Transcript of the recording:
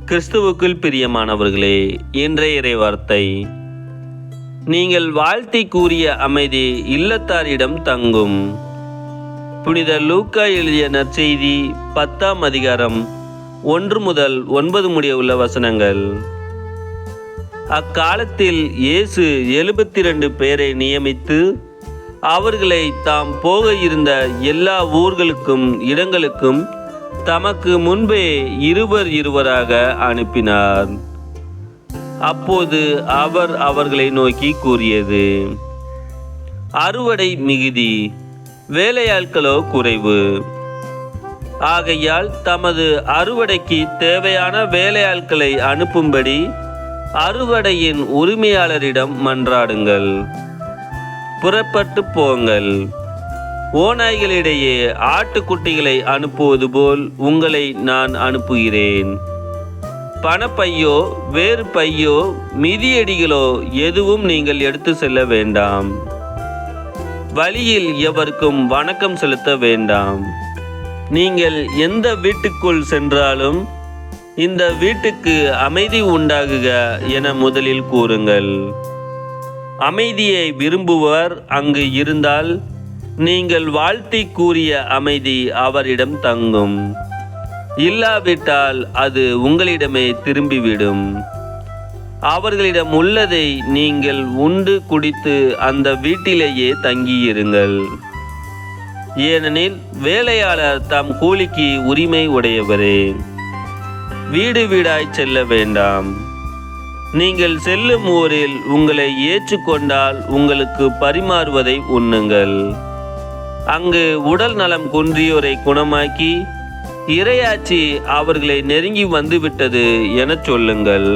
கிறிஸ்துவுக்குள் பிரியமானவர்களே, இன்றைய இறைவார்த்தை, நீங்கள் வாழ்த்தி கூறிய அமைதி இல்லத்தாரிடம் தங்கும். புனித லூக்கா எழுதிய நற்செய்தி 10ஆம் அதிகாரம் 1 முதல் 9 முடிய உள்ள வசனங்கள். அக்காலத்தில் இயேசு 72 பேரை நியமித்து அவர்களை தாம் போக இருந்த எல்லா ஊர்களுக்கும் இடங்களுக்கும் தமக்கு முன்பே இருவராக அனுப்பினார். அப்போது அவர் அவர்களை நோக்கி கூறியது: அறுவடை மிகுதி, வேலையாட்களோ குறைவு. ஆகையால் தமது அறுவடைக்கு தேவையான வேலையாட்களை அனுப்பும்படி அறுவடையின் உரிமையாளரிடம் மன்றாடுங்கள். புறப்பட்டு போங்கள். ஓநாய்களிடையே ஆட்டுக்குட்டிகளை அனுப்புவது போல் உங்களை நான் அனுப்புகிறேன். பணப்பையோ வேறு பையோ மிதியடிகளோ எதுவும் நீங்கள் எடுத்து செல்ல வேண்டாம். வழியில் எவருக்கும் வணக்கம் செலுத்த வேண்டாம். நீங்கள் எந்த வீட்டுக்குள் சென்றாலும் இந்த வீட்டுக்கு அமைதி உண்டாகுக என முதலில் கூறுங்கள். அமைதியை விரும்புவர் அங்கு இருந்தால் நீங்கள் வாழ்த்தி கூறிய அமைதி அவரிடம் தங்கும். இல்லாவிட்டால் அது உங்களிடமே திரும்பிவிடும். அவர்களிடம் உள்ளதை நீங்கள் உண்டு குடித்து அந்த வீட்டிலேயே தங்கியிருங்கள். ஏனெனில் வேலையாளர் தம் கூலிக்கு உரிமை உடையவரே. வீடு வீடாய் செல்ல வேண்டாம். நீங்கள் செல்லும் ஊரில் உங்களை ஏற்றுக்கொண்டால் உங்களுக்கு பரிமாறுவதை உண்ணுங்கள். அங்கு உடல் நலம் குன்றியோரை குணமாக்கி இறையாட்சி அவர்களை நெருங்கி வந்துவிட்டது எனச் சொல்லுங்கள்.